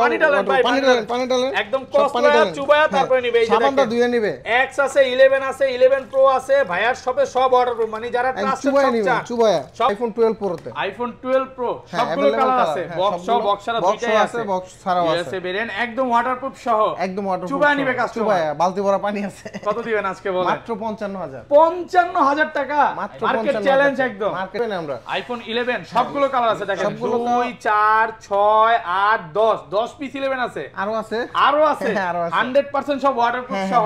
পানি ঢালেন ভাই, পানি ঢালেন একদম কষ্টয়া চুবায়া তারপরে নিবে। এই যে সাবানটা ধুয়ে নিবে। X আছে, 11 আছে, 11 Pro আছে, ভাইয়ার শপে সব ওয়াটারপ্রুফ, মানে যারা ট্রাস্টেড সব চান। চুবায়া আইফোন 12 Pro তে, আইফোন 12 Pro সবগুলো কালার আছে, বক্স সহ বক্স ছাড়া দুইটাই আছে, বক্স ছাড়াও আছে, ইউএসএ ভেরিয়েন্ট একদম ওয়াটারপ্রুফ সহ, একদম ওয়াটারপ্রুফ চুবায়া নিবে কাস্টমার, চুবায়া বালতি ভরা পানি আছে। কত দিবেন আজকে বলেন? মাত্র 55000, 55000 টাকা, মার্কেট চ্যালেঞ্জ একদম। মার্কেটে না আমরা আইফোন 11 সবগুলো কালার আছে, দেখেন 2 4 6 8 10 পিস 11 আছে, আরো আছে 100% সব ওয়াটারপ্রুফ সহ।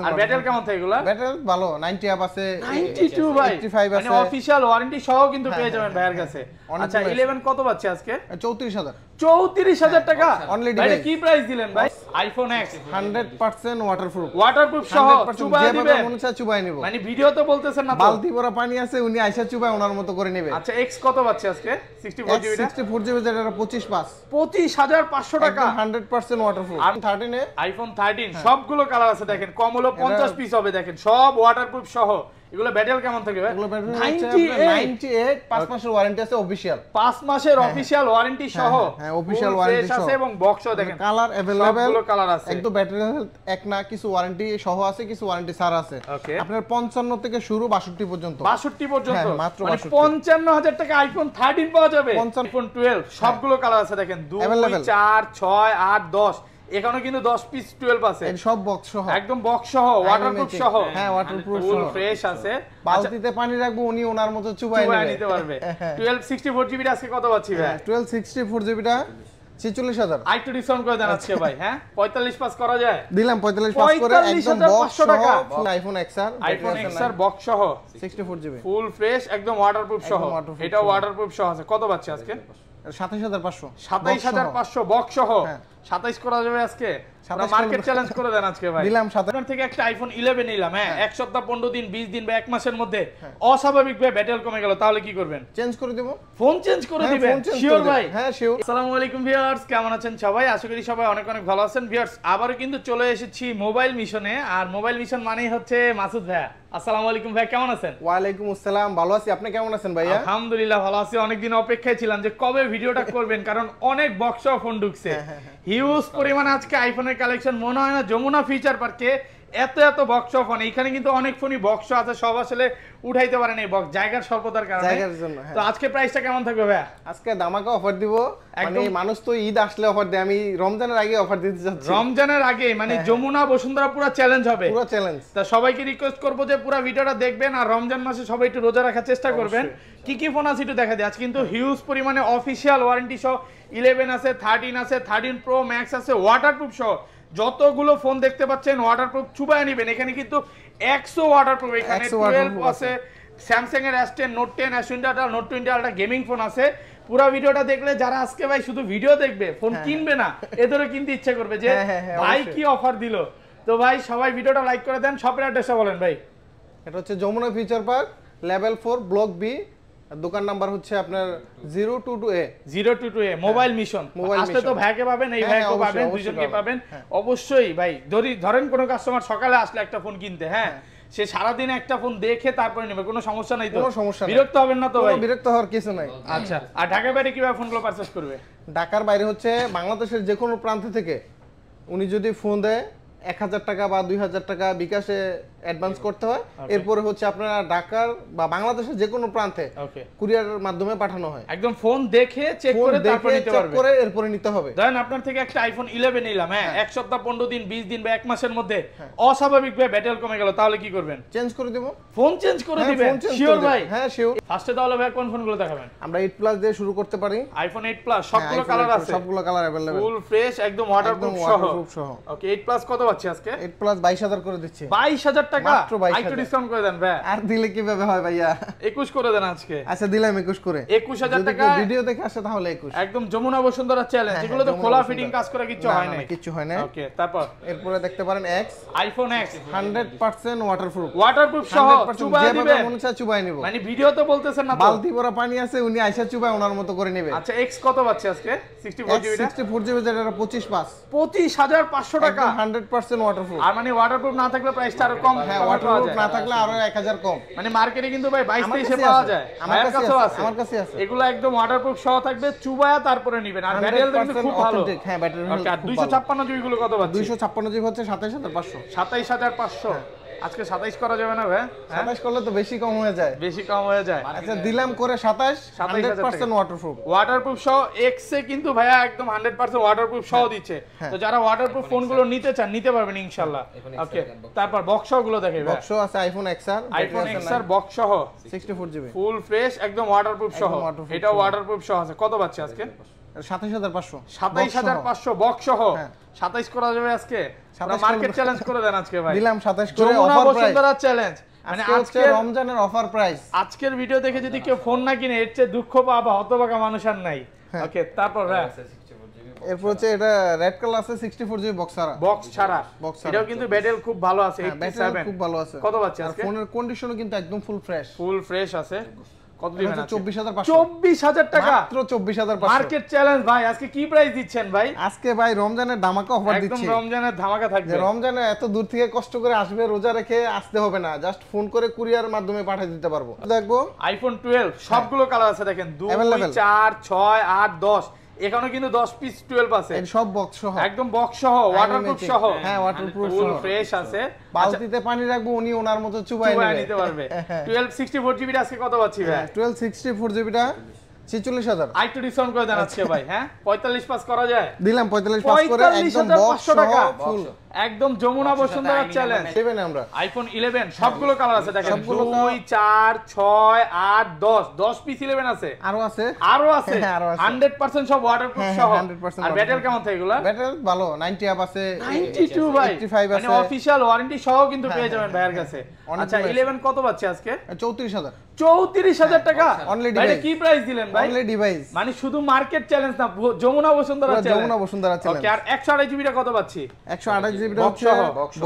আর ব্যাটারি কেমন থাকে এগুলা? ব্যাটারি ভালো, 90 আপ আছে, 92 ভাই, 85 আছে, মানে অফিশিয়াল ওয়ারেন্টি সহ কিন্তু পেয়ে যাবেন ভাইয়ের কাছে। আচ্ছা 11 কত পাচ্ছে আজকে? 34000 টাকা অনলি। ভাই কি প্রাইস দিলেন ভাই? আইফোন X 100% ওয়াটারপ্রুফ সহ, চুবাই দিবেন, মনে চায় চুবাই নিব, মানে ভিডিও তো বলতেছেন না তো, বালতি ভরা পানি আছে, উনি আইসা চুবাই ওনার মতো করে নেবে। আচ্ছা X কত পাচ্ছে আজকে? 64GB যেটা 25500 টাকা, 100% ওয়াটারপ্রুফ। আইফোন 13 সবগুলো কালার আছে, দেখেন কম হলো 50 পিস হবে, দেখেন সব ওয়াটারপ্রুফ সহ। এগুলো ব্যাটারি কেমন থাকবে ভাই? 98 5 মাসের ওয়ারেন্টি আছে অফিশিয়াল, 5 মাসের অফিশিয়াল ওয়ারেন্টি সহ, হ্যাঁ অফিশিয়াল ওয়ারেন্টি সহ আছে এবং বক্সও দেখেন কালার अवेलेबल, সবগুলো কালার আছে। একদম ব্যাটারি এক না, কিছু ওয়ারেন্টি সহ আছে, কিছু ওয়ারেন্টি ছাড়া আছে। আপনার 55 থেকে শুরু 62 পর্যন্ত, 62 পর্যন্ত, মাত্র মানে 55000 টাকা আইফোন 13 পাওয়া যাবে। আইফোন 12 সবগুলো কালার আছে, দেখেন 2 4 6 8 10, এখানে কিন্তু 10 পিস 12 আছে, সব বক্স সহ, একদম বক্স সহ, ওয়াটারপ্রুফ সহ, হ্যাঁ ওয়াটারপ্রুফ ফুল ফ্রেশ আছে। বালতিতে পানি রাখবো, উনি ওনার মতো চুবাই নিতে পারবে। 12 64GB আজকে কত পাচ্ছি ভাই? 12 64GB টা 46000, আইটু ডিসকাউন্ট করে দেন আজকে ভাই, হ্যাঁ 45 পাস করা যায়? দিলাম 45 পাস করে, একদম বক্স টাকা। IPhone XR, iPhone XR box সহ 64GB ফুল ফ্রেশ, একদম ওয়াটারপ্রুফ সহ, এটা ওয়াটারপ্রুফ সহ আছে। কত পাচ্ছি আজকে? 27500, 27500 বক্স সহ, 27 করা যাবে আজকে? আমরা মার্কেট চ্যালেঞ্জ করে দেন আজকে ভাই। দিলাম 7 থেকে একটা আইফোন 11 নিলাম, হ্যাঁ এক সপ্তাহ 15 দিন 20 দিন বা এক মাসের মধ্যে অস্বাভাবিক ভাবে ব্যাটারি কমে গেল, তাহলে কি করবেন? চেঞ্জ করে দেব, ফোন চেঞ্জ করে দিবেন? শিওর ভাই? হ্যাঁ শিওর। আসসালামু আলাইকুম ভিউয়ার্স, কেমন আছেন সবাই? আশা করি সবাই অনেক অনেক ভালো আছেন। ভিউয়ার্স আবারো কিন্তু চলে এসেছি মোবাইল মিশনে, আর মোবাইল মিশন মানেই হচ্ছে মাসুদ ভাই। আসসালামু আলাইকুম ভাই, কেমন আছেন? ওয়া আলাইকুম আসসালাম, ভালো আছি, আপনি কেমন আছেন ভাইয়া? আলহামদুলিল্লাহ ভালো আছি। অনেকদিন অপেক্ষায় ছিলাম যে কবে ভিডিওটা করবেন, কারণ অনেক বক্স ফোন ঢুকছে, হিউজ পরিমাণ আজকে আইফোনের কালেকশন। মনে হয় না যমুনা ফিচার পার্কে এত বক্স ফোন, এখানে কিন্তু অনেক ফোনই বক্স আছে, সব আসলে উঠাইতে পারেন এই বক্স, জায়গার স্বল্পতার কারণে। জায়গার জন্য তো আজকে প্রাইসটা কেমন থাকবে ভাই? আজকে দামাকা অফার দিব, মানে মানুষ তো ঈদ আসলে অফার দেয়, আমি রমজানের আগে অফার দিতে যাচ্ছি। রমজানের আগে মানে যমুনা বসুন্ধরা পুরো চ্যালেঞ্জ হবে, পুরো চ্যালেঞ্জ। তা সবাইকে রিকোয়েস্ট করব যে পুরো ভিডিওটা দেখবেন, আর রমজান মাসে সবাই একটু রোজা রাখার চেষ্টা করবেন। কি ফোন আছে একটু দেখা দিই। আজ কিন্তু হিউজ পরিমাণে অফিশিয়াল ওয়ারেন্টি সহ 11 আছে, 13 আছে, 13 Pro Max আছে, ওয়াটারপ্রুফ সহ যতগুলো ফোন দেখতে পাচ্ছেন ওয়াটারপ্রুফ, চুবায় নেবেন। এখানে কিন্তু 100 ওয়াটারপ্রুফ, এখানে 12 আছে, স্যামসাং এর S10, Note 10, S20 Ultra, Note 20 Ultra gaming phone আছে। পুরো ভিডিওটা দেখলে যারা আজকে ভাই শুধু ভিডিও দেখবে, ফোন কিনবে না, এদেরও কিনতে ইচ্ছা করবে যে ভাই কি অফার দিল। তো ভাই সবাই ভিডিওটা লাইক করে দেন। শপের অ্যাড্রেসটা বলেন ভাই। এটা হচ্ছে Jamuna future park, level 4, block B, দোকান নাম্বার হচ্ছে আপনার 022A মোবাইল মিশন। আসলে তো ভাইকে পাবেন, এই ভাইকে পাবেন, দুইজনকে পাবেন অবশ্যই। ভাই ধরেন কোনো কাস্টমার সকালে আসলে একটা ফোন কিনতে, হ্যাঁ সে সারা দিন একটা ফোন দেখে তারপরে নেবে, কোনো সমস্যা নাই তো? কোনো সমস্যা নাই, বিরক্ত হবেন না তো ভাই? বিরক্ত হওয়ার কিছু নাই। আচ্ছা, আর ঢাকার বাইরে কিভাবে ফোনগুলো পারচেজ করবে? ঢাকার বাইরে হচ্ছে বাংলাদেশের যে কোনো প্রান্ত থেকে উনি যদি ফোন দেয় 1000 টাকা বা 2000 টাকা বিকাশে অ্যাডভান্স করতে হয়, এরপরে হচ্ছে আপনারা ঢাকার বা বাংলাদেশের যে কোনো প্রান্তে কুরিয়ারের মাধ্যমে পাঠানো হয়। একদম ফোন দেখে চেক করে তারপর নিতে পারবে, করে এরপরে নিতে হবে। ধরেন আপনার থেকে একটা আইফোন 11 নিলাম, হ্যাঁ এক সপ্তাহ 15 দিন 20 দিন বা এক মাসের মধ্যে অস্বাভাবিকভাবে ব্যাটারি কমে গেল, তাহলে কি করবেন? চেঞ্জ করে দেব, ফোন চেঞ্জ করে দিবেন? শিওর ভাই? হ্যাঁ শিওর। ফার্স্টে তাহলে ভাই কোন ফোনগুলো দেখাবেন? আমরা 8 প্লাস দিয়ে শুরু করতে পারি। আইফোন 8 প্লাস সবগুলো কালার আছে, সবগুলো কালার अवेलेबल, ফুল ফ্রেশ, একদম ওয়াটারপ্রুফ সহ। ওকে 8 প্লাস কত পাচ্ছি আজকে? 8 প্লাস 22000 করে দিচ্ছি। 22000 টাকা মাত্র 22000, একটু ডিসকাউন্ট করে দেন ভাই। আর দিলে কিভাবে হয় ভাইয়া? 21 করে দেন আজকে। আচ্ছা দিলাম 21 করে। 21000 টাকা ভিডিও দেখে আসে তাহলে 21। একদম যমুনা বসুন্ধরা চ্যালেঞ্জ, এগুলো তো খোলা ফিটিং কাজ করে কিছু হয় না, কিছু হয় না। ওকে তারপর এরপরে দেখতে পারেন X, আইফোন X 100% ওয়াটারপ্রুফ সহ, চুবাই দিবেন? মনে চায় চুবাই নিব, মানে ভিডিও তো বলতেছেন না তো? বালতি ভরা পানি আছে, উনি আইসা চুবাই ওনার মতো করে নেবে। আচ্ছা X কত পাচ্ছে আজকে? 64GB যেটা 25 পাস, 25500 টাকা, 100% ওয়াটারপ্রুফ। আর মানে ওয়াটারপ্রুফ না থাকলে প্রাইসটা আরো কম হ্যাঁ ওয়াটারপ্রুফ না থাকলে আরো 1000 কম। মানে মার্কেটে কিন্তু ভাই 22-23 এ পাওয়া যায়, আমার কাছেও আছে, আমার কাছে আছে। এগুলো একদম ওয়াটারপ্রুফ সহ থাকবে, চুবায়া তারপরে নেবেন। আর ব্যাটারি হেলথ কিন্তু খুব ভালো। হ্যাঁ ব্যাটারি হেলথ আর 256 জিবি গুলো কত পাচ্ছেন? 256 জিবি হচ্ছে 27500। 27500। আজকে 27 করা যাবে না ভাই? 27 করলে তো বেশি কম হয়ে যায়। বেশি কম হয়ে যায়। আচ্ছা দিলাম করে 27, 100% ওয়াটারপ্রুফ। ওয়াটারপ্রুফ সহ এক্স এ কিন্তু ভাইয়া একদম 100% ওয়াটারপ্রুফ সহ দিচ্ছে। তো যারা ওয়াটারপ্রুফ ফোনগুলো নিতে চান নিতে পারবেন ইনশাআল্লাহ। ওকে, তারপর বক্স সহ গুলো দেখাই ভাই। বক্স সহ আছে iPhone XR, iPhone XR box সহ 64 জিবি ফুল ফ্রেশ একদম ওয়াটারপ্রুফ সহ। এটা ওয়াটারপ্রুফ সহ আছে। কত পাচ্ছি আজকে? 27500। 27500 বক্স সহ। 27 করা যাবে আজকে? আমরা মার্কেট চ্যালেঞ্জ করে দেন আজকে ভাই। দিলাম 27 করে অফার প্রাইস। বসুন্ধরা চ্যালেঞ্জ। মানে আজকে রমজানের অফার প্রাইস। আজকের ভিডিও দেখে যদি কেউ ফোন না কিনে এর চেয়ে দুঃখ পাবা হতভাগা মানুষ আর নাই। ওকে, তারপর ভাই এরপর হচ্ছে এটা রেড কালার আছে 64 জিবি বক্স ছাড়া। বক্স ছাড়া। এটাও কিন্তু ব্যাটারি খুব ভালো আছে, 87 খুব ভালো আছে। কত পাচ্ছি আজকে? ফোনের কন্ডিশনও কিন্তু একদম ফুল ফ্রেশ। ফুল ফ্রেশ আছে। কত দিবেন? 24500। 24000 টাকা মাত্র 24500। মার্কেট চ্যালেঞ্জ ভাই। আজকে কি প্রাইস দিচ্ছেন ভাই? আজকে ভাই রমজানের ধামাকা অফার দিচ্ছি। একদম রমজানের ধামাকা থাকবে। যে রমজানে এত দূর থেকে কষ্ট করে আসবে, রোজা রেখে আসতে হবে না, জাস্ট ফোন করে কুরিয়ার মাধ্যমে পাঠিয়ে দিতে পারবো। দেখবো আইফোন 12 সবগুলো কালার আছে দেখেন, 2 4 6 8 10। এখানে কিন্তু 10 পিস 12 আছে। এই সব বক্স সহ, একদম বক্স সহ, ওয়াটারপ্রুফ সহ। হ্যাঁ ওয়াটারপ্রুফ ফুল সহ, ফ্রেশ আছে। বালতিতে পানি রাখবো, উনি ওনার মতো চুবাই নিতে পারবে। 12 64 জিবি আজকে কত পাচ্ছি ভাই? 12 64 জিবিটা 46000। আইটু ডিসকাউন্ট করে দেন আজকে ভাই। হ্যাঁ 45 পাস করা যায়? দিলাম 45 পাস করে একদম বক্স টাকা ফুল একদম যমুনা বসুন্ধরা চ্যালেঞ্জ। দেবেন আমরা আইফোন 11 সবগুলো কালার আছে দেখেন, 2 4 6 8 10 10 পিস 11 আছে। আরো আছে 100% সব ওয়াটারপ্রুফ সহ। আর ব্যাটারি কেমন থাকে এগুলা? ব্যাটারি ভালো, 90 আপ আছে, 92 ভাই, 85 আছে, মানে অফিশিয়াল ওয়ারেন্টি সহ কিন্তু পেয়ে যাবেন ভাইয়ের কাছে। আচ্ছা 11 কত পাচ্ছে আজকে? 34000। 34000 টাকা অনলি ভাই। ডিভাইস। কি প্রাইস দিলেন ভাই? অনলি ডিভাইস, মানে শুধু মার্কেট চ্যালেঞ্জ না, যমুনা বসুন্ধরা চ্যালেঞ্জ। যমুনা বসুন্ধরা চ্যালেঞ্জ। ওকে, আর 128 জিবিটা কত পাচ্ছি? 128 জিবিটা হচ্ছে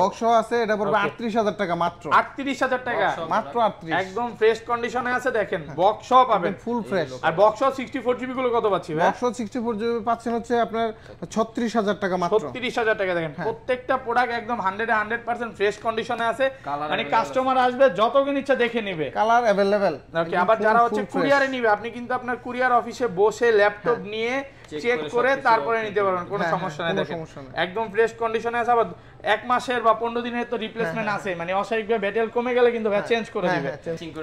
বক্স সহ আছে, এটা পড়বে 38000 টাকা মাত্র। 38000 টাকা মাত্র 38। একদম ফ্রেশ কন্ডিশনে আছে দেখেন, বক্স সহ পাবেন ফুল ফ্রেশ। আর বক্স সহ 64 জিবি গুলো কত পাচ্ছি ভাই? বক্স সহ 64 জিবি পাচ্ছেন হচ্ছে আপনার 36000 টাকা মাত্র। 36000 টাকা দেখেন। প্রত্যেকটা প্রোডাক্ট একদম 100% ফ্রেশ কন্ডিশনে আছে। মানে কাস্টমার আসবে যতক্ষণ ইচ্ছা দেখে নেবে, কালার अवेलेबल। ওকে, আবার যারা হচ্ছে কুরিয়ারে নিবে, আপনি কিন্তু আপনার কুরিয়ার অফিসে বসে ল্যাপটপ নিয়ে চেক করে তারপরে নিতে পারবেন, কোনো সমস্যা নাই। দেখেন একদম ফ্রেশ কন্ডিশনে আছে। আবার 1 মাসের বা 15 দিনের তো রিপ্লেসমেন্ট আছে, মানে অস্বাভাবিকভাবে ব্যাটারি কমে গেলে কিন্তু ভাই চেঞ্জ করে দিবে।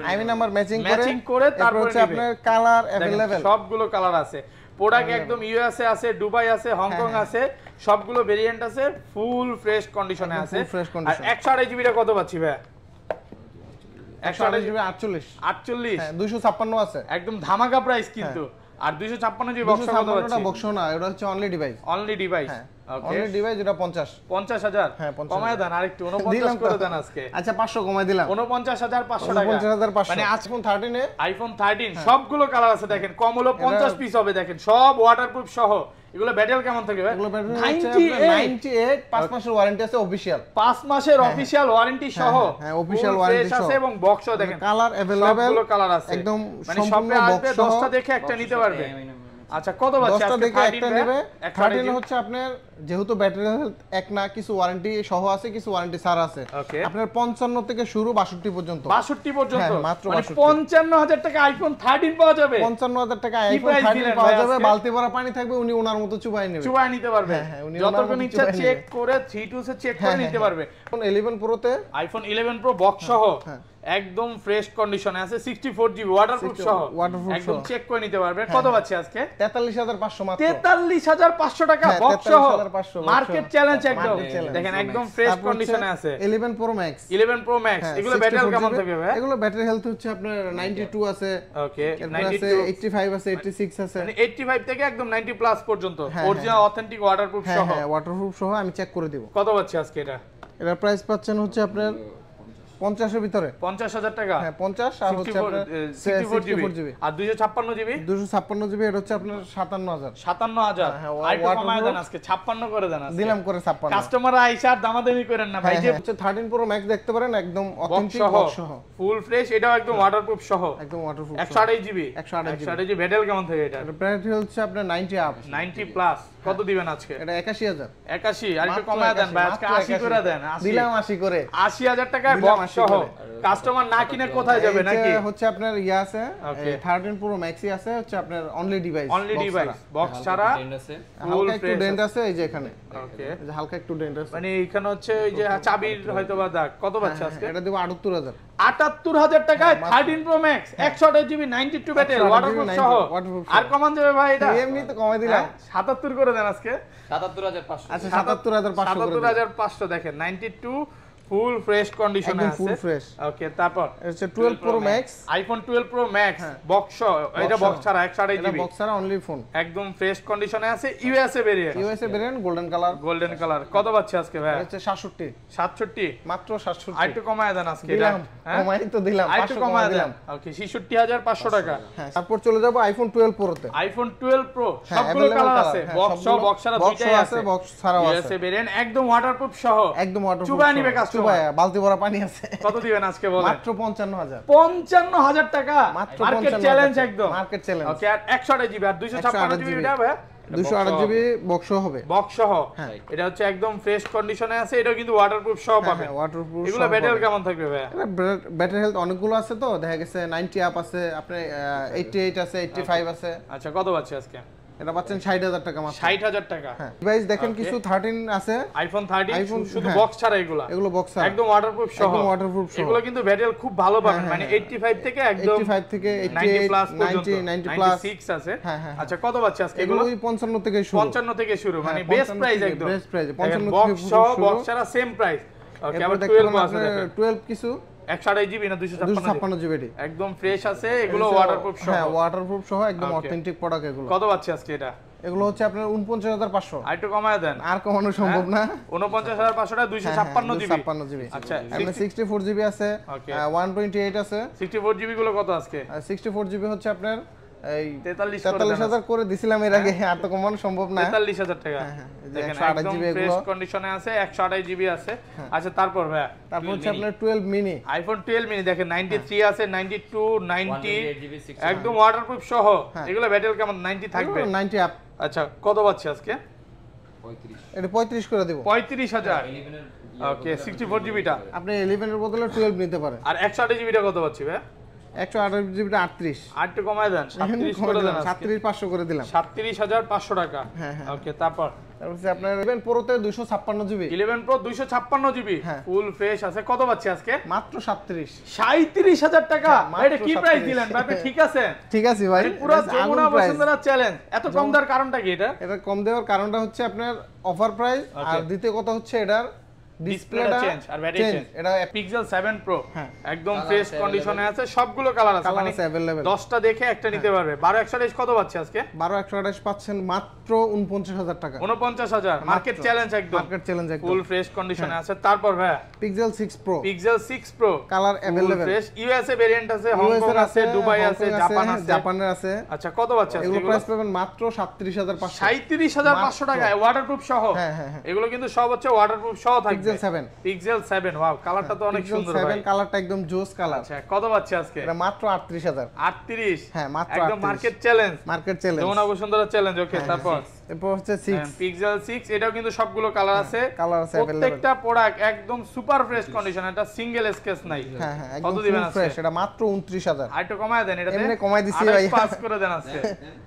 আইমি নাম্বার ম্যাচিং করে তারপরে হচ্ছে আপনার কালার अवेलेबल। সবগুলো কালার আছে। প্রোডাক্ট একদম ইউএসএ আছে, দুবাই আছে, হংকং আছে, সবগুলো ভেরিয়েন্ট আছে, ফুল ফ্রেশ কন্ডিশনে আছে। আর 128 জিবিটা কত পাচ্ছি ভাই? 128 জিবি 48। হ্যাঁ 256 আছে, একদম ধামাকা প্রাইস কিন্তু। আর 256 জিবি বক্স কত পাচ্ছি? বক্স না, এটা হচ্ছে only device. Only device. Okay, only device এটা 50000। হ্যাঁ কমায় দেন আরেকটু, 49 করে দেন আজকে। আচ্ছা 500 কমায় দিলাম, 49500 টাকা। 49500 মানে আইফোন 13 এ, আইফোন 13 সবগুলো কালার আছে দেখেন, কম হলো 50 পিস হবে দেখেন, সব ওয়াটারপ্রুফ সহ। এগুলো ব্যাটারি কেমন থাকবে ভাই? এগুলো ব্যাটারি হচ্ছে 98, 5 মাসের ওয়ারেন্টি আছে অফিশিয়াল। 5 মাসের অফিশিয়াল ওয়ারেন্টি সহ। হ্যাঁ অফিশিয়াল ওয়ারেন্টি সহ আছে এবং বক্সও দেখেন, কালার अवेलेबल, সবগুলো কালার আছে একদম মানে সম্পূর্ণ সবে আসবে, বক্স সহ 10টা দেখে একটা নিতে পারবে। আচ্ছা কত বাচ্চা আজকে দেখে একটা নেবে? 13 হচ্ছে আপনার যেহেতু ব্যাটারি এক না, কিছু ওয়ারেন্টি সহ আছে, কিছু ওয়ারেন্টি ছাড়া আছে। আপনার 55 থেকে শুরু 62 পর্যন্ত। 62 পর্যন্ত মাত্র 55000 টাকা আইফোন 13 পাওয়া যাবে। 55000 টাকা আইফোন 13 পাওয়া যাবে, বালতি ভরা পানি থাকবে, উনি ওনার মতো চুবাই নেবে, চুবাই নিতে পারবে। যতক্ষণ ইচ্ছা চেক করে 3 সে চেক করে নিতে পারবে। আইফোন 11 প্রো তে, আইফোন 11 প্রো বক্স সহ একদম ফ্রেশ কন্ডিশনে আছে, 64 জিবি ওয়াটারপ্রুফ সহ, একদম চেক করে নিতে পারবে। কত পাচ্ছে আজকে? 43500 মাত্র। 43500 টাকা বক্স সহ, মার্কেট চ্যালেঞ্জ একদম। দেখেন একদম ফ্রেশ কন্ডিশনে আছে। 11 প্রো ম্যাক্স, 11 প্রো ম্যাক্স, এগুলো ব্যাটারি কেমন থাকবে ভাই? এগুলো ব্যাটারি হেলথ হচ্ছে আপনার 92 আছে। ওকে, 92 85 আছে, 86 আছে, মানে 85 থেকে একদম 90 প্লাস পর্যন্ত অরিজিনাল অথেন্টিক ওয়াটারপ্রুফ সহ। হ্যাঁ ওয়াটারপ্রুফ সহ আমি চেক করে দিব। কত পাচ্ছে আজকে এটা? এর প্রাইস পাচ্ছেন হচ্ছে আপনার 50 এর ভিতরে। 50000 টাকা। হ্যাঁ 50 আর হচ্ছে আপনার 64 জিবি আর 256 জিবি। 256 জিবি এটা হচ্ছে আপনার 57000। 57000 আইফোন কমায় দেন আজকে, 56 করে দেন আজকে। দিলাম করে 56। কাস্টমার আইসা দামাদামি করেন না ভাই। যে হচ্ছে 13 প্রো ম্যাক্স দেখতে পারেন, একদম অথেন্টিক বক্স সহ, ফুল ফ্রেশ, এটাও একদম ওয়াটারপ্রুফ সহ, একদম ওয়াটারপ্রুফ। 128 জিবি। 128 জিবি ব্যাটারি কেমন থাকে এটা? ব্যাটারি হচ্ছে আপনার 90 আপ, 90 প্লাস। কত দিবেন আজকে? এটা 81000। 81 আর একটু কমায় দেন ভাই, আজকে 80 করে দেন। 80 দিলাম 80 করে। 80000 টাকায় বক্স সহ কাস্টমার না কিনে কোথায় যাবে নাকি? এটা হচ্ছে আপনার ইয়া আছে 13 প্রো ম্যাক্সই আছে, হচ্ছে আপনার অনলি ডিভাইস, বক্স ছাড়া। হালকা একটু ডেন্ট আছে এই যে এখানে। ওকে, এই যে হালকা একটু ডেন্ট আছে, মানে এখানে হচ্ছে ওই যে চাবির হয়তোবা দাগ। কত পাচ্ছে আজকে? এটা দেব 78000। 78000 টাকায় 13 pro max 128 GB 92 battery waterproof সহ। আর কমান যাবে ভাই এটা? এমনি তো কমাই দিলাম, 77 করে দেন আজকে। 77500। আচ্ছা 77500 করে দেন। 77500 দেখেন 92 ফুল ফ্রেশ কন্ডিশনে আছে, ফুল ফ্রেশ। ওকে, তারপর হচ্ছে 12 pro max, iPhone 12 pro max box, এটা বক্স ছাড়া 128 এটা জিবি, বক্স ছাড়া অনলি ফোন, একদম ফ্রেশ কন্ডিশনে আছে। USA variant, golden colour. কত পাচ্ছে আজকে ভাই? হচ্ছে 67। 67 মাত্র 67। আরেকটু কমায় দেন আজকে এটা। দিলাম, কমাই তো দিলাম, আরেকটু 500 কমায় দিলাম। ওকে, 66500 টাকা। হ্যাঁ, তারপর চলে যাব আইফোন 12 প্রো তে। আইফোন 12 প্রো হ্যাঁ, সবগুলো available কালার color, আছে, হ্যাঁ, বক্স সহ, বক্স ছাড়া দুইটাই আছে, বক্স ছাড়াও আছে। ইউএসএ ভেরিয়েন্ট একদম ওয়াটারপ্রুফ সহ, একদম ওয়াটারপ্রুফ। চুবায় নিবে কাস্টমার, চুবায় বালতি ভরা পানি আছে। কত দিবেন আজকে বলেন? মাত্র 55000। 55000 টাকা, মাত্র মার্কেট 55,000 চ্যালেঞ্জ একদম, মার্কেট চ্যালেঞ্জ। ওকে, আর 128 জিবি আর 256 জিবি এটা ভাই, 208 জিবি বক্স হবে, বক্স সহ। হ্যাঁ। এটা হচ্ছে একদম ফ্রেশ কন্ডিশনে আছে, এটাও কিন্তু ওয়াটারপ্রুফ সহ পাবে। হ্যাঁ, ওয়াটারপ্রুফ। এগুলো ব্যাটারি কেমন থাকবে ভাই? এটা ব্যাটারি হেলথ অনেকগুলো আছে, তো দেখা গেছে 90 আপ আছে, আপনি 88 আছে, 85 আছে। আচ্ছা, কত পাচ্ছে আজকে? এটা পাচ্ছেন 60000 টাকা মাত্র। 60000 টাকা। হ্যাঁ, ডিভাইস দেখেন কিছু 13 আছে, আইফোন 13 শুধু হ্যাঁ। বক্স ছাড়া এগুলো বক্স ছাড়া একদম ওয়াটারপ্রুফ সহ, একদম ওয়াটারপ্রুফ সহ। এগুলো কিন্তু ব্যাটারি খুব ভালো পাবেন, হ্যাঁ, মানে হ্যাঁ। 85 থেকে একদম 85 থেকে 90 প্লাস 88 পর্যন্ত, 90 প্লাস 96 আছে। হ্যাঁ, হ্যাঁ। আচ্ছা, কত পাচ্ছে আজকে এগুলো এগুলো? 55 থেকে শুরু, 55 থেকে শুরু, মানে হ্যাঁ, বেস্ট 55 প্রাইস থেকে একদম, বেস্ট প্রাইস, 55 বক্স থেকে সহ, শুরু। বক্স ছাড়া সেম প্রাইস। ওকে, এরপর আবার দেখতে 12 পারেন আছে আপনার দেখেন, 12 কিছু 128 জিবি না 256 জিবি, একদম ফ্রেশ আছে, এগুলো ওয়াটারপ্রুফ সহ। হ্যাঁ, ওয়াটারপ্রুফ সহ একদম Okay. অথেন্টিক প্রোডাক্ট এগুলো। কত পাচ্ছে আজকে এটা? এগুলো হচ্ছে আপনার 49500। আর একটু কমায় দেন। আর কমানো সম্ভব না। 49500 টাকা 256 জিবি। 256 জিবি। আচ্ছা, আপনার 64 জিবি আছে, Okay. 128 আছে। 64 জিবি গুলো কত আজকে? আর 64 জিবি হচ্ছে আপনার এই 43000 করে দিছিলাম এর আগে, আর তো কমানো সম্ভব না। 43000 টাকা। হ্যাঁ, এই যে দেখেন 128 একদম জিবি ফ্রেশ এগুলো। কন্ডিশনে আছে, 128 জিবি আছে। আচ্ছা, তারপর ভাই তারপর হচ্ছে আপনার 12 মিনি, আইফোন 12 মিনি দেখেন 93 আছে, 92 90 GB, 60 একদম ওয়াটারপ্রুফ সহ। এগুলো ব্যাটারি কেমন 90 থাকবে? 90 আপ। আচ্ছা, কত পাচ্ছে আজকে? 35। এটা 35 করে দেব। 35000। 11 এর ওকে, 64 জিবিটা। আপনি 11 এর বদলে 12 নিতে পারেন। আর 128 জিবিটা কত পাচ্ছি ভাই? 128 জিবিটা 38। আর একটু কমায় দেন, 37 করে দেন আজকে। 37500 করে দিলাম। 37500 টাকা। হ্যাঁ, হ্যাঁ। ওকে, তারপর তারপর হচ্ছে আপনার 11 প্রোতে 256 জিবি, 11 প্রো 256 জিবি হ্যাঁ। ফুল ফ্রেশ আছে। কত পাচ্ছি আজকে? মাত্র 37। 37000 টাকা। মাত্র এটা কি প্রাইস 37 দিলেন ভাই? আপনি ঠিক আছে? ঠিক আছে ভাই, পুরো এটা যমুনা আগুন price। বসুন্ধরা চ্যালেঞ্জ। এত কম দেওয়ার কারণটা কি এটা? এটা কম দেওয়ার কারণটা হচ্ছে আপনার অফার প্রাইস, আর দ্বিতীয় কথা হচ্ছে এটার ডিসপ্লেটা চেঞ্জ আর ব্যাটারি চেঞ্জ। এটা পিক্সেল 7 প্রো হ্যাঁ। একদম ফ্রেশ কন্ডিশনে আছে, সবগুলো কালার আছে, কালার মানে আছে अवेलेबल। 10টা দেখে একটা নিতে পারবে। 12128 কত পাচ্ছে আজকে? 12128 পাচ্ছেন মাত্র 49000 টাকা। 49000 মার্কেট চ্যালেঞ্জ একদম, মার্কেট চ্যালেঞ্জ একদম। ফুল ফ্রেশ কন্ডিশনে আছে। তারপর ভাই pixel 6 pro, pixel 6 pro colour available. Fresh USA variant আছে, হংকং আছে, দুবাই আছে, জাপান আছে। জাপানের আছে। আচ্ছা, কত পাচ্ছে আজকে এগুলো এগুলো? প্রাইস পাবেন মাত্র 37500। 37500 টাকায় ওয়াটারপ্রুফ সহ। হ্যাঁ, হ্যাঁ, হ্যাঁ। এগুলো কিন্তু সব হচ্ছে ওয়াটারপ্রুফ সহ থাকবে। পিক্সেল 7, পিক্সেল 7 ওয়াও, কালারটা তো অনেক পিক্সেল সুন্দর 7 ভাই। কালারটা একদম জোস কালার। আচ্ছা, কত পাচ্ছে আজকে? এটা মাত্র 38000। 38। হ্যাঁ, মাত্র একদম 38। Market challenge, market challenge. Jamuna Bashundhara challenge. Okay, তারপর এরপর হচ্ছে 6, পিক্সেল 6, এটাও কিন্তু সবগুলো কালার আছে, কালার আছে अवेलेबल। প্রত্যেকটা প্রোডাক্ট একদম সুপার ফ্রেশ কন্ডিশন, এটা সিঙ্গেল স্কেচ নাই। হ্যাঁ, হ্যাঁ, কত একদম দিবেন ফুল আজকে? ফ্রেশ, এটা মাত্র 29000। আর একটু কমায় দেন, এটাতে এমনি কমাই দিছি ভাই। 5 করে দেন আজকে।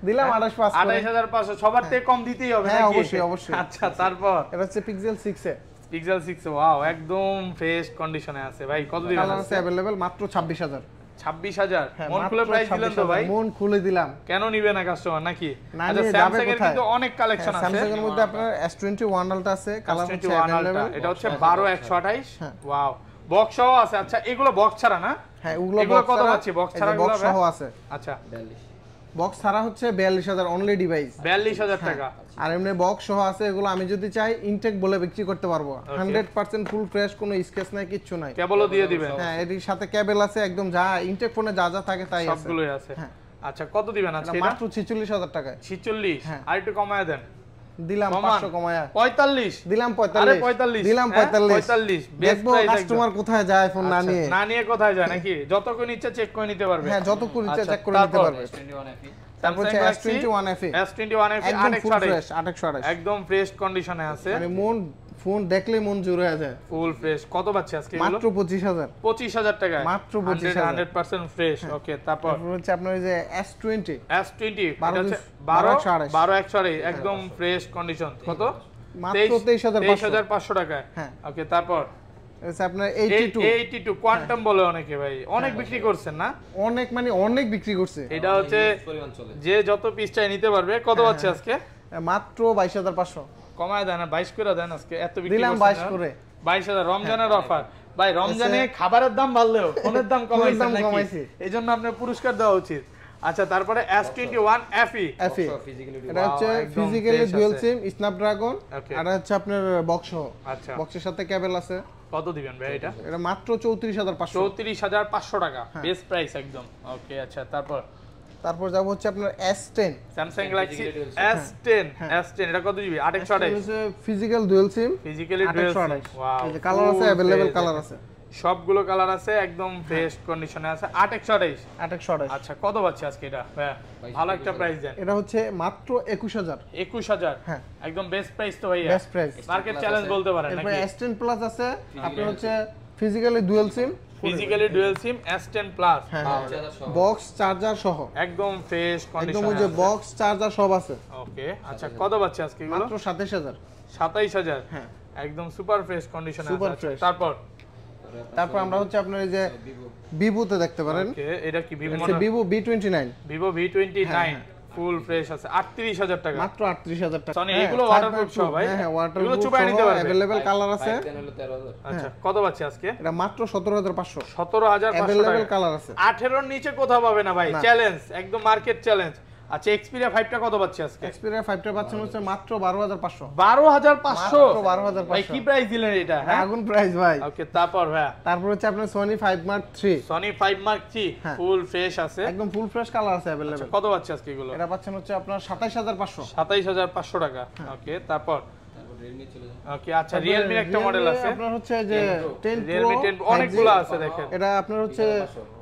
দিলাম 28 করে। 28500 সবার থেকে কম দিতেই হবে হ্যাঁ, নাকি? অবশ্যই, অবশ্যই। আচ্ছা, তারপর এটা হচ্ছে পিক্সেল 6 এ, পিক্সেল 6 ওয়াও, একদম ফ্রেশ কন্ডিশনে আছে ভাই। কত দিবেন কালার আছে আজকে? अवेलेबल মাত্র 26000। 26000 হ্যাঁ, মন মাত্র খুলে প্রাইস দিলেন তো 26,000 ভাই? মন খুলে দিলাম। কেন নিবে না কাস্টমার নাকি? না আচ্ছা, নিয়ে যাবে স্যামসাং এর কোথায়? কিন্তু অনেক কালেকশন আছে। স্যামসাং এর মধ্যে আপনার S21 আলট্রা আছে, কালার হচ্ছে S21 अवेलेबल। Ultra, এটা হচ্ছে 12128 ওয়াও, বক্স সহ আছে। আচ্ছা, এগুলো বক্স ছাড়া না? হ্যাঁ, ওগুলো এগুলো বক্স কত ছাড়া পাচ্ছি? বক্স ছাড়া বক্স এগুলো সহ আছে। আচ্ছা, 42। বক্স ছাড়া হচ্ছে 42000 অনলি ডিভাইস। 42000 টাকা। আর এমনি বক্স সহ আছে, এগুলো আমি যদি চাই ইনটেক বলে বিক্রি করতে পারবো। 100% ফুল ফ্রেশ, কোনো স্কেচ নাই, কিচ্ছু নাই। কেবলও দিয়ে দিবেন? হ্যাঁ, এর সাথে কেবল আছে, একদম যা ইনটেক ফোনে যা যা থাকে তাই আছে। সবগুলোই আছে। হ্যাঁ। আচ্ছা, কত দিবেন আজকে এটা? মাত্র 46000 টাকায় 46। হ্যাঁ। আর একটু কমায় দেন। দিলাম 500 কমায়া। 45 দিলাম আরে 45। 45 দিলাম হ্যাঁ, 45। 45 বেস্ট দেখবো প্রাইস কাস্টমার কোথায় যায় ফোন না নিয়ে। না নিয়ে কোথায় যায় নাকি? যত কোন ইচ্ছা চেক করে নিতে পারবে। হ্যাঁ, যত করে ইচ্ছা আচ্ছা, চেক করে নিতে তারপর? পারবে। S21 FE তারপর হচ্ছে S21 FE S21 FE একদম ফুল 828 ফ্রেশ 828 একদম ফ্রেশ কন্ডিশনে আছে, মানে ফোন দেখলে মন জুড়ে যায়। Full fresh. কত পাচ্ছে আজকে এগুলো? মাত্র 25000 25000 টাকায় মাত্র 25000 100% ফ্রেশ। ওকে, তারপর তারপর হচ্ছে আপনার এই যে S20 S20 12 এটা হচ্ছে 128 12 একদম ফ্রেশ কন্ডিশন। কত? মাত্র 23500 টাকায়। হ্যাঁ। ওকে, তারপর হচ্ছে আপনার 82 কোয়ান্টাম বলে অনেকে ভাই, অনেক বিক্রি করছেন না? অনেক মানে অনেক বিক্রি করছে, এটা হচ্ছে পরিমাণ চলে। যে যত পিস চাই নিতে পারবে। কত পাচ্ছে আজকে? মাত্র 22500 কমায় দেন না, 22 করে দেন আজকে, এত বিক্রি দিলাম করছেন 22 করে। 22000 রমজানের অফার ভাই। রমজানে খাবারের দাম বাড়লেও ফোনের দাম কমাইছেন নাকি? কমাইছি। এইজন্য আপনার পুরস্কার দেওয়া উচিত। আচ্ছা, তারপরে S21 FE FE ফিজিক্যালি এটা হচ্ছে একদম ফিজিক্যালি fresh ডুয়াল আছে। সিম স্ন্যাপড্রাগন, Okay. আর হচ্ছে আপনার বক্স, আচ্ছা, বক্সের সাথে কেবল আছে। কত দিবেন ভাই এটা? এটা মাত্র 34500। 34500 টাকা বেস্ট প্রাইস একদম। ওকে, আচ্ছা, তারপর যাব হচ্ছে আপনার S10 স্যামসাং গ্যালাক্সি S10 এটা কত জিবি? 828 হচ্ছে physical dual SIM physically dual. 828 wow, এই যে কালার আছে, अवेलेबल কালার আছে, সবগুলো কালার আছে, একদম ফ্রেশ কন্ডিশনে আছে। 828 828। আচ্ছা, কত পাচ্ছে আজকে এটা ভাই? ভালো একটা প্রাইস দেন। এটা হচ্ছে মাত্র 21000। 21000 হ্যাঁ, একদম বেস্ট প্রাইস তো ভাইয়া, বেস্ট প্রাইস। মার্কেট চ্যালেঞ্জ বলতে পারেন এরপর নাকি? S10 প্লাস আছে আপনার হচ্ছে physically dual SIM, physically dual SIM S10 plus, হ্যাঁ, বক্স চার্জার সহ একদম ফ্রেশ একদম কন্ডিশন। ওই যে বক্স চার্জার সব আছে। ওকে, আচ্ছা, কত পাচ্ছে আজকে এগুলো? মাত্র 27000। 27000 হ্যাঁ, একদম সুপার ফ্রেশ কন্ডিশনে আছে। Super আচ্ছা, fresh। তারপর আমরা হচ্ছে আপনার এই যে ভিভোতে দেখতে পারেন, ওকে, এটা কি ভিভো হচ্ছে ভিভো V29 ভিভো V29 হ্যাঁ। ফুল ফ্রেশ আছে 38000 টাকা। মাত্র 38000 টাকা। সনি এগুলো ওয়াটারপ্রুফ সহ ভাই? হ্যাঁ, এগুলো ওয়াটারপ্রুফ চুপায় নিতে পারবে? अवेलेबल কালার আছে। 13000 আচ্ছা, কত পাচ্ছে আজকে? এটা মাত্র 17500 17500 अवेलेबल টাকা। কালার আছে। 18 এর নিচে কোথাও পাবে না ভাই, না। চ্যালেঞ্জ, একদম মার্কেট চ্যালেঞ্জ। আচ্ছা, Xperia 5টা কত পাচ্ছে আজকে? Xperia 5টা পাচ্ছেন হচ্ছে মাত্র 12500। 12500 মাত্র 12500 ভাই, কি প্রাইস দিলেন এটা? হ্যাঁ, আগুন প্রাইস ভাই। ওকে, তারপর ভাই তারপর হচ্ছে আপনার Sony 5 Mark 3 Sony 5 Mark III হ্যাঁ। ফুল ফ্রেশ আছে। একদম ফুল ফ্রেশ কালার আছে আচ্ছা, अवेलेबल। কত পাচ্ছে আজকে এগুলো? এটা পাচ্ছেন হচ্ছে আপনার 27500। 27500 টাকা। ওকে, তারপর রেডমি চলে যান। ওকে, আচ্ছা, Realme এর একটা মডেল আছে, আপনার হচ্ছে যে 10 Realme 10 অনেকগুলো আছে দেখেন। এটা আপনার হচ্ছে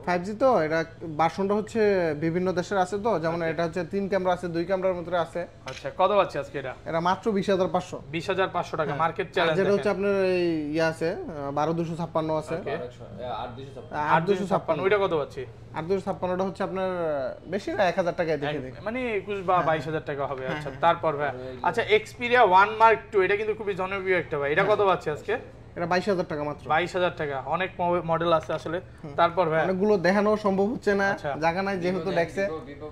5G তো, এটা ভার্সনটা হচ্ছে বিভিন্ন দেশের আছে তো, যেমন এটা হচ্ছে 3 ক্যামেরা আছে, 2 ক্যামেরার মধ্যে আছে। আচ্ছা, কত পাচ্ছে আজকে এটা? এটা মাত্র 20500। 20500 টাকা মার্কেট চ্যালেঞ্জ। যেটা হচ্ছে আপনার এই ইয়ে আছে 12256 আছে, 8256 8256। ওইটা কত পাচ্ছে? 8256টা হচ্ছে আপনার বেশি না 1000 টাকায় দেখে দেখে। মানে 21 বা 22000 টাকা হবে। আচ্ছা, তারপর ভাই আচ্ছা, Xperia 1 Mark II এটা কিন্তু খুবই জনপ্রিয় একটা ভাই, এটা কত পাচ্ছে আজকে? এটা 22000 টাকা মাত্র। 22000 টাকা, অনেক মডেল আছে আসলে। তারপর ভাই অনেকগুলো দেখানো সম্ভব হচ্ছে না, আচ্ছা। জায়গা নাই যেহেতু দেখছে। Vivo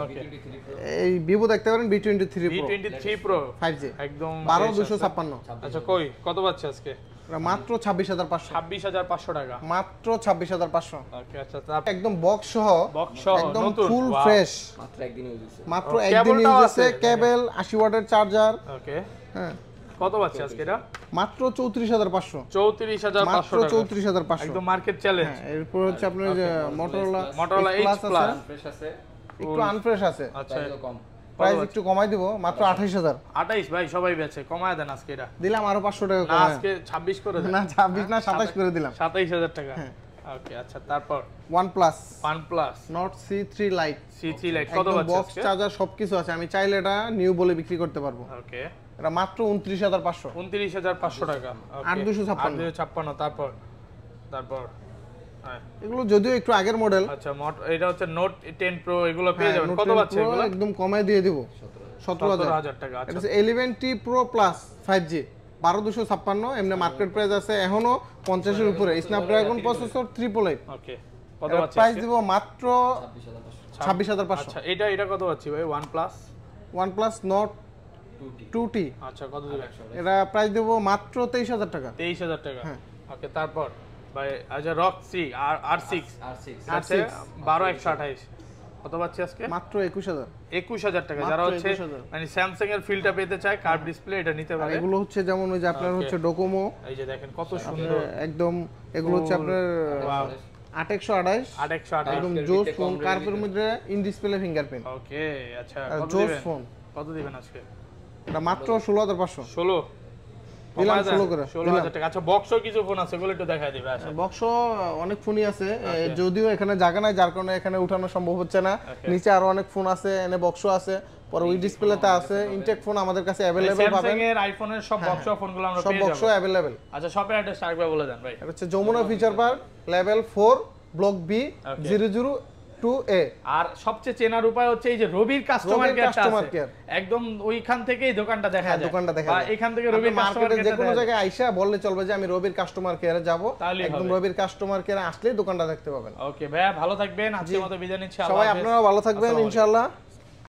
Okay. V23 Pro এই ভিভো দেখতে পারেন V23 Pro V23 Pro 5G একদম 12256। আচ্ছা, কই কত পাচ্ছে আজকে? এটা মাত্র 26500। 26500 টাকা। মাত্র 26500। ওকে, আচ্ছা, তারপর একদম বক্স সহ, বক্স সহ একদম নতুন ফুল wow. ফ্রেশ, মাত্র একদিন ইউজ হইছে। মাত্র ও, একদিন কেবলটাও ইউজ আছে। আছে, কেবল 80 ওয়াটের চার্জার। ওকে, হ্যাঁ, কত পাচ্ছে আজকে এটা? মাত্র 34500। 34500 মাত্র টাকা 34500। একদম মার্কেট চ্যালেঞ্জ। হ্যাঁ, এরপর হচ্ছে আপনার যে Motorola H Plus Plus আছে, ফ্রেশ আছে, একটু আনফ্রেশ আছে, আচ্ছা, প্রাইসও কম। প্রাইস একটু কমাই দিব, মাত্র 28000। 28 ভাই, সবাই বেচে, কমায় দেন আজকে এটা। দিলাম আরো 500 টাকা না, কমায়। আজকে 26 করে দেন। না 26 না 27 করে দিলাম। 27000 টাকা। হ্যাঁ। ওকে, আচ্ছা, তারপর OnePlus OnePlus Nord C3 Lite C3 Lite কত একদম পাচ্ছে বক্স আজকে? চার্জার সবকিছু আছে, আমি চাইলে এটা নিউ বলে বিক্রি করতে পারবো। ওকে, এটা মাত্র 29500। 29500 টাকা। 8256 তারপর হ্যাঁ, এগুলো যদিও একটু আগের মডেল, আচ্ছা, এটা হচ্ছে Note 10 Pro, এগুলো পেয়ে যাবেন। কত পাচ্ছে এগুলো? একদম কমায় দিয়ে দিব 17000। 17000 টাকা। এটা আচ্ছা, হচ্ছে 11T Pro Plus 5G 12256। এমনি মার্কেট প্রাইস আছে এখনো 50 এর উপরে, স্ন্যাপড্রাগন প্রসেসর 888। ওকে, কত পাচ্ছে প্রাইস আজকে? দিব মাত্র 26500। আচ্ছা, এটা কত পাচ্ছে ভাই? OnePlus OnePlus Nord 2T আচ্ছা, কত দিবেন? এটা প্রাইস দেব মাত্র 23000 টাকা। 23000 টাকা। হ্যাঁ। ওকে, তারপর ভাই আচ্ছা, ROG R6 R6 আছে 12128 কত পাচ্ছে আজকে? মাত্র 21000। 21000 টাকা। মাত্র যারা হচ্ছে 21000 মানে স্যামসাং এর ফিলটা পেতে চায়, কার্ভ ডিসপ্লে, এটা নিতে আর পারে। এগুলো হচ্ছে যেমন ওই যে আপনার Okay. হচ্ছে ডোকোমো, এই যে দেখেন কত সুন্দর, একদম এগুলো হচ্ছে আপনার Wow. 8128 828। একদম Carve জোস এর ফোন, কম কার্ভের রেঞ্জের মধ্যে ইন ডিসপ্লে ফিঙ্গারপ্রিন্ট, ওকে, আচ্ছা, আর কত জোস দিবেন? ফোন। কত দিবেন আজকে? এটা মাত্র 16500। 16 দিলাম 16 করে 16000 টাকা। আচ্ছা বক্সও কিছু ফোন আছে, ওগুলো একটু দেখাই দিবে। আচ্ছা বক্স অনেক ফোনই আছে, যদিও এখানে জায়গা নাই যার কারণে এখানে উঠানো সম্ভব হচ্ছে না। নিচে আরো অনেক ফোন আছে, এনে বক্সও আছে, পরে ওই ডিসপ্লেতে আছে। ইনটেক ফোন আমাদের কাছে अवेलेबल পাবেন। স্যামসাং এর আইফোনের সব বক্স ফোনগুলো আমরা সব পেয়ে যাব। Box available. আচ্ছা শপের অ্যাড্রেস আরেকবার বলে দেন ভাই। এটা হচ্ছে Jamuna future park level 4 block B 002A। আর সবচেয়ে চেনার উপায় হচ্ছে এই যে রবির কাস্টমার কেয়ার, একদম ওইখান থেকেই দোকানটা দেখা যায়। দোকানটা দেখা যায়, এখান থেকে রবির কাস্টমার মার্কেটে যে কোনো জায়গায় আইসা বললে চলবে যে আমি রবির কাস্টমার কেয়ারে যাব, একদম হবে। রবির কাস্টমার কেয়ারে আসলেই দোকানটা দেখতে পাবেন। ওকে ভাইয়া ভালো থাকবেন, আজকের মতো বিদায় নিচ্ছি। সবাই আপনারাও ভালো থাকবেন ইনশাআল্লাহ।